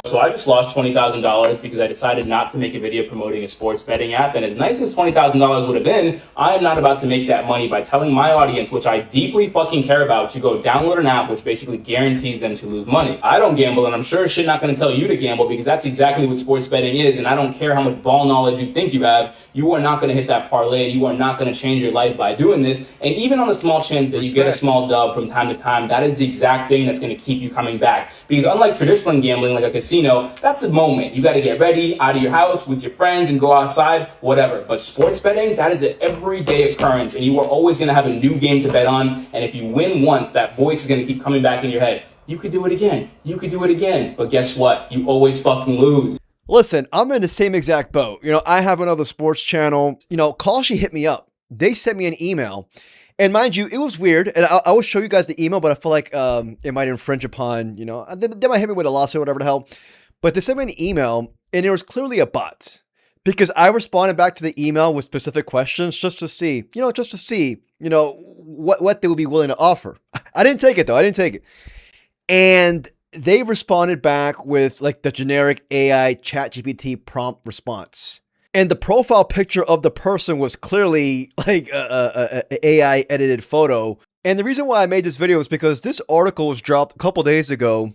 So I just lost $20,000 because I decided not to make a video promoting a sports betting app. And as nice as $20,000 would have been, I am not about to make that money by telling my audience, which I deeply fucking care about, to go download an app which basically guarantees them to lose money. I don't gamble, and I'm sure as shit not going to tell you to gamble, because that's exactly what sports betting is. And I don't care how much ball knowledge you think you have, you are not going to hit that parlay. You are not going to change your life by doing this. And even on the small chance that you get a small dub from time to time, that is the exact thing that's going to keep you coming back. Because unlike traditional gambling, like a casino, that's a moment. You got to get ready, out of your house with your friends and go outside, whatever. But sports betting, that is an everyday occurrence, and you are always going to have a new game to bet on. And if you win once, that voice is going to keep coming back in your head. You could do it again. You could do it again. But guess what? You always fucking lose. Listen, I'm in the same exact boat. I have another sports channel. Kalshi hit me up. They sent me an email. And mind you, it was weird. And I will show you guys the email, but I feel like it might infringe upon, they might hit me with a lawsuit or whatever the hell. But they sent me an email, and it was clearly a bot, because I responded back to the email with specific questions just to see, what they would be willing to offer. I didn't take it though. I didn't take it. And they responded back with like the generic AI ChatGPT prompt response. And the profile picture of the person was clearly like a AI edited photo. And the reason why I made this video is because this article was dropped a couple days ago,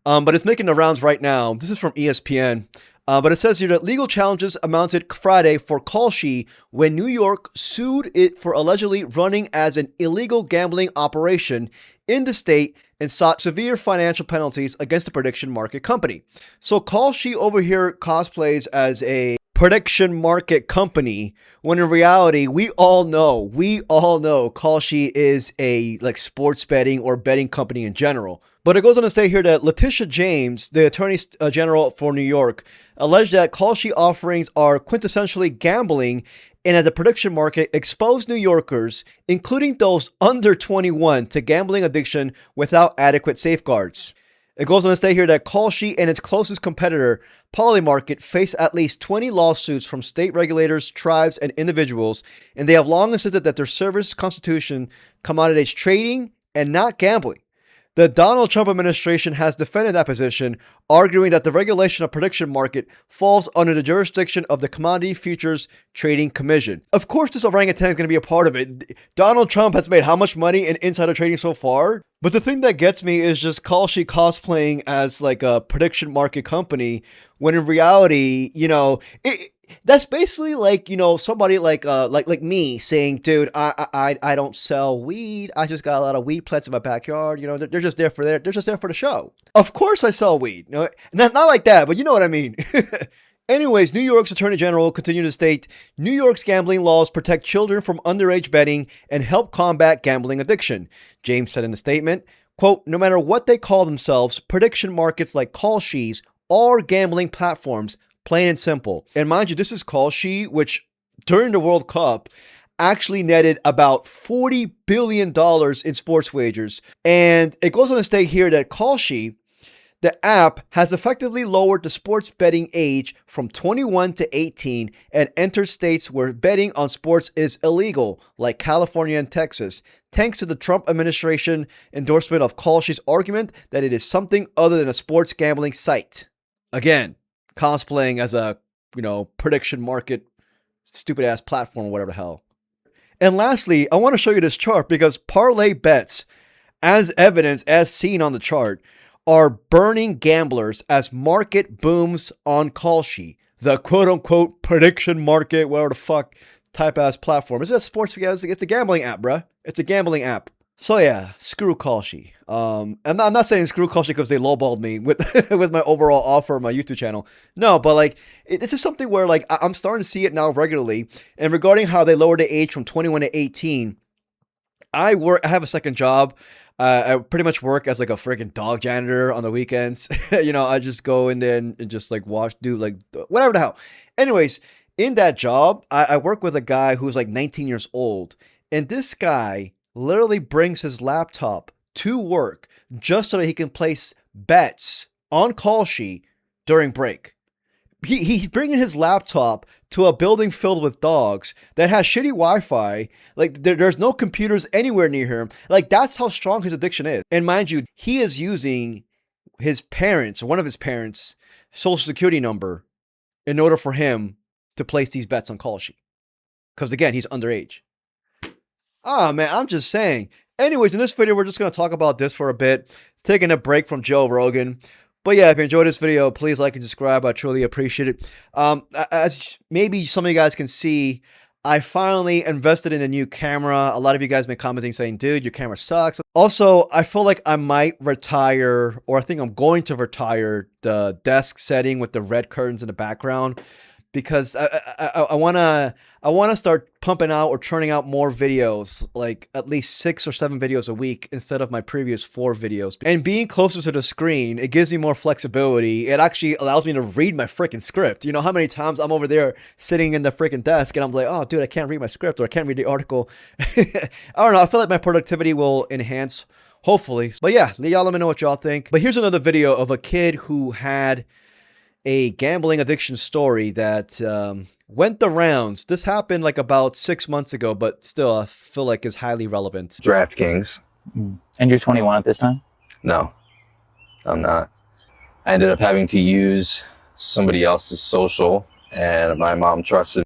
but it's making the rounds right now. This is from ESPN. But it says here that legal challenges amounted Friday for Kalshi when New York sued it for allegedly running as an illegal gambling operation in the state and sought severe financial penalties against the prediction market company. So Kalshi over here cosplays as a prediction market company, when in reality, we all know Kalshi is a sports betting or betting company in general. But it goes on to say here that Letitia James, the Attorney General for New York, alleged that Kalshi offerings are quintessentially gambling and that the prediction market exposed New Yorkers, including those under 21, to gambling addiction without adequate safeguards. It goes on to say here that Kalshi and its closest competitor, Polymarket, face at least 20 lawsuits from state regulators, tribes, and individuals, and they have long insisted that their service constitution commodities trading and not gambling. The Donald Trump administration has defended that position, arguing that the regulation of prediction market falls under the jurisdiction of the Commodity Futures Trading Commission. Of course, this orangutan is going to be a part of it. Donald Trump has made how much money in insider trading so far? But the thing that gets me is just Kalshi cosplaying as like a prediction market company, when in reality, that's basically like, somebody like me saying, dude, I don't sell weed. I just got a lot of weed plants in my backyard. They're just there for the show. Of course I sell weed. Not like that, but you know what I mean. Anyways, New York's Attorney General continued to state, New York's gambling laws protect children from underage betting and help combat gambling addiction. James said in a statement, quote, no matter what they call themselves, prediction markets like Kalshi's are gambling platforms, plain and simple. And mind you, this is Kalshi, which during the World Cup actually netted about $40 billion in sports wagers. And it goes on to state here that Kalshi, the app, has effectively lowered the sports betting age from 21 to 18 and entered states where betting on sports is illegal, like California and Texas, thanks to the Trump administration endorsement of Kalshi's argument that it is something other than a sports gambling site. Again, cosplaying as a, prediction market, stupid ass platform or whatever the hell. And lastly, I want to show you this chart because parlay bets, as evidence, as seen on the chart, are burning gamblers as market booms on Kalshi, the quote-unquote prediction market, whatever the fuck type ass platform. It's a sports, it's a gambling app, bruh. It's a gambling app. So yeah, screw Kalshi. I'm not saying screw Kalshi because they lowballed me with with my overall offer on my YouTube channel. No, but this is something where I'm starting to see it now regularly. And regarding how they lowered the age from 21 to 18, I have a second job. I pretty much work as a freaking dog janitor on the weekends. I just go in there and just do whatever the hell. Anyways, in that job, I work with a guy who's 19 years old. And this guy literally brings his laptop to work just so that he can place bets on Kalshi during break. He's bringing his laptop to a building filled with dogs that has shitty Wi-Fi. There's no computers anywhere near him. That's how strong his addiction is. And mind you, he is using his parents, one of his parents, social security number in order for him to place these bets on Kalshi. Because again, he's underage. Ah, man, I'm just saying. Anyways, in this video, we're just going to talk about this for a bit, taking a break from Joe Rogan. But yeah, if you enjoyed this video, please like and subscribe. I truly appreciate it. As maybe some of you guys can see, I finally invested in a new camera. A lot of you guys have been commenting saying, dude, your camera sucks. Also, I feel like I might retire, or I think I'm going to retire the desk setting with the red curtains in the background, because I wanna start pumping out or churning out more videos, like at least 6 or 7 videos a week instead of my previous 4 videos. And being closer to the screen, it gives me more flexibility. It actually allows me to read my freaking script. You know how many times I'm over there sitting in the freaking desk and I'm like, oh dude, I can't read my script, or I can't read the article. I don't know. I feel like my productivity will enhance, hopefully. But yeah, y'all let me know what y'all think. But here's another video of a kid who had a gambling addiction story that went the rounds. This happened like about 6 months ago, but still I feel like is highly relevant. DraftKings. And you're 21 at this time? No, I'm not. I ended up having to use somebody else's social, and my mom trusted.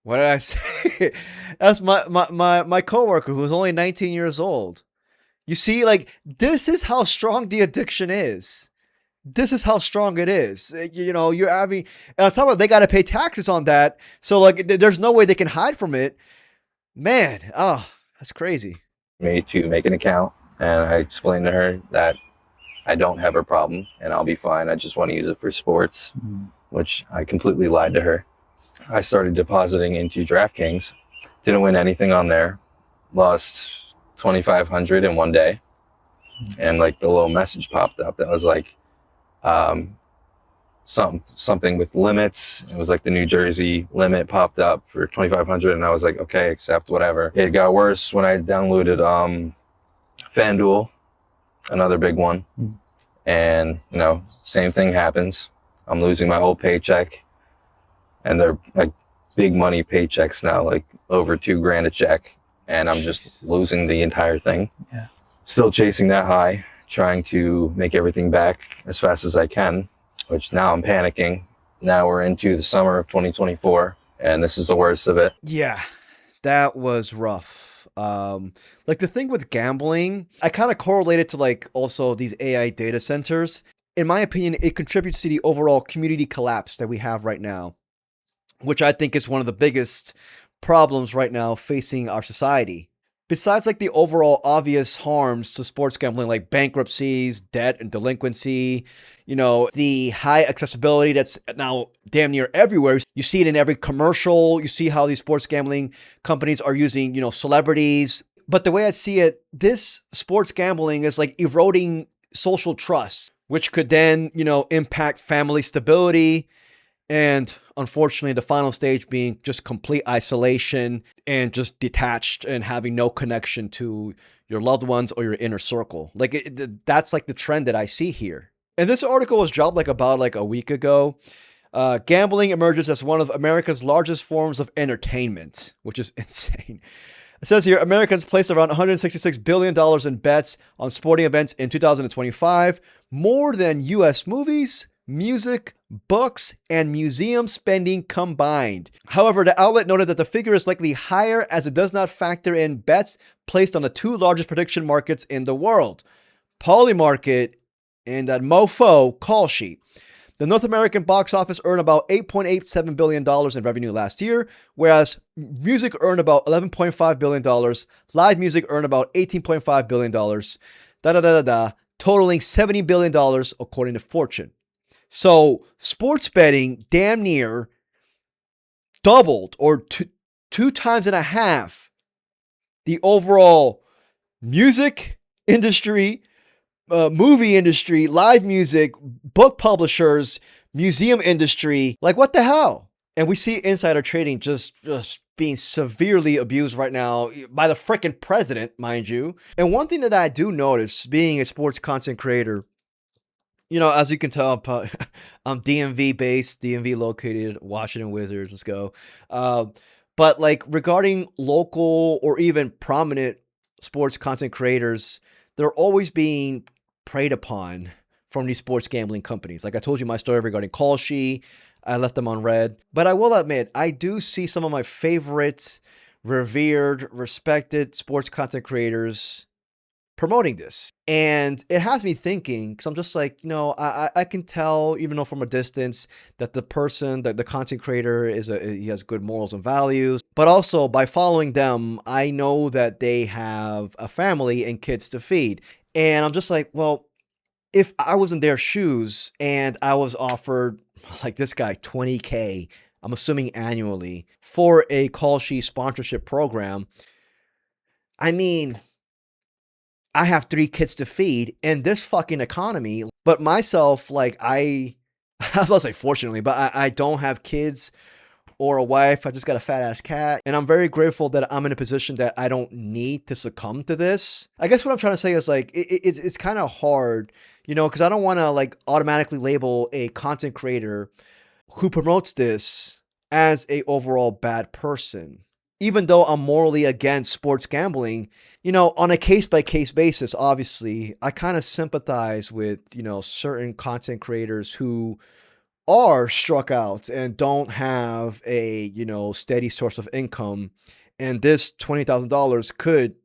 What did I say? That's my coworker who was only 19 years old. You see, like, this is how strong the addiction is. This is how strong it is. You know, you're having, and on top of it, they got to pay taxes on that. So like, there's no way they can hide from it. Man, oh, that's crazy. Me to make an account, and I explained to her that I don't have a problem and I'll be fine. I just want to use it for sports, which I completely lied to her. I started depositing into DraftKings, didn't win anything on there, lost $2,500 in one day, and like the little message popped up that was like, something with limits. It was like the New Jersey limit popped up for 2,500, and I was like, okay, accept whatever. It got worse when I downloaded FanDuel, another big one, and you know, same thing happens. I'm losing my whole paycheck, and they're like big money paychecks now, like over $2,000 a check, and I'm just losing the entire thing. Yeah. Still chasing that high, trying to make everything back as fast as I can, which now I'm panicking. Now we're into the summer of 2024, and this is the worst of it. Yeah, that was rough. Like the thing with gambling, I kind of correlated to like also these AI data centers. In my opinion, it contributes to the overall community collapse that we have right now, which I think is one of the biggest problems right now facing our society. Besides like the overall obvious harms to sports gambling, like bankruptcies, debt and delinquency, you know, the high accessibility that's now damn near everywhere. You see it in every commercial. You see how these sports gambling companies are using, you know, celebrities. But the way I see it, this sports gambling is like eroding social trust, which could then, you know, impact family stability. And unfortunately, the final stage being just complete isolation and just detached and having no connection to your loved ones or your inner circle. Like that's like the trend that I see here. And this article was dropped like about like a week ago. Gambling emerges as one of America's largest forms of entertainment, which is insane. It says here, Americans placed around $166 billion in bets on sporting events in 2025, more than U.S. movies, music, books, and museum spending combined. However, the outlet noted that the figure is likely higher as it does not factor in bets placed on the 2 largest prediction markets in the world, Polymarket and that mofo, Kalshi. The North American box office earned about $8.87 billion in revenue last year, whereas music earned about $11.5 billion, live music earned about $18.5 billion, totaling $70 billion according to Fortune. So sports betting damn near doubled, or two times and a half, the overall music industry, movie industry, live music, book publishers, museum industry. Like, what the hell? And we see insider trading just being severely abused right now by the freaking president, mind you. And one thing that I do notice, being a sports content creator, you know, as you can tell, I'm DMV based, DMV located, Washington Wizards, let's go. But like regarding local or even prominent sports content creators, they're always being preyed upon from these sports gambling companies. Like I told you my story regarding Kalshi, I left them on red. But I will admit, I do see some of my favorite, revered, respected sports content creators promoting this. And it has me thinking, because I'm just like, I can tell, even though from a distance, that the person, that the content creator he has good morals and values. But also by following them, I know that they have a family and kids to feed. And I'm just like, well, if I was in their shoes and I was offered, like this guy, 20K, I'm assuming annually, for a Kalshi sponsorship program, I mean, I have 3 kids to feed in this fucking economy. But myself, like I was about to say fortunately, but I don't have kids or a wife. I just got a fat ass cat. And I'm very grateful that I'm in a position that I don't need to succumb to this. I guess what I'm trying to say is like, it's kind of hard, because I don't want to like automatically label a content creator who promotes this as a overall bad person. Even though I'm morally against sports gambling, on a case-by-case basis, obviously, I kind of sympathize with, certain content creators who are struck out and don't have a, steady source of income. And this $20,000 could,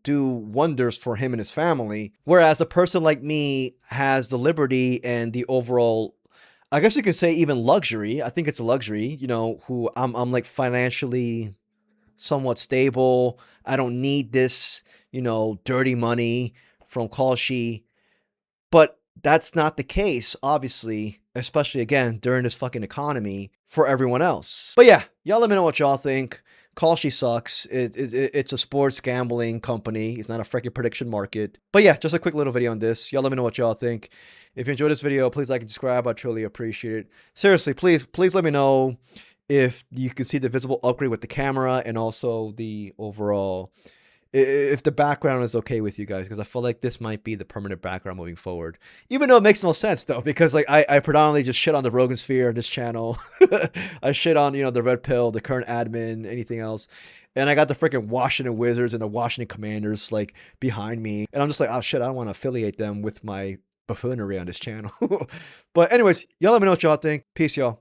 do wonders for him and his family. Whereas a person like me has the liberty and the overall, I guess you could say even luxury. I think it's a luxury, who I'm like financially somewhat stable. I don't need this, dirty money from Kalshi. But that's not the case, obviously, especially again during this fucking economy for everyone else. But yeah, y'all let me know what y'all think. Kalshi sucks. It's a sports gambling company. It's not a freaking prediction market. But yeah, just a quick little video on this. Y'all let me know what y'all think. If you enjoyed this video, please like and subscribe. I truly appreciate it. Seriously, please let me know if you can see the visible upgrade with the camera and also the overall, if the background is okay with you guys, because I feel like this might be the permanent background moving forward. Even though it makes no sense though, because like I predominantly just shit on the Rogan Sphere on this channel. I shit on, the Red Pill, the current admin, anything else. And I got the freaking Washington Wizards and the Washington Commanders like behind me. And I'm just like, oh shit, I don't want to affiliate them with my buffoonery on this channel. But anyways, y'all let me know what y'all think. Peace, y'all.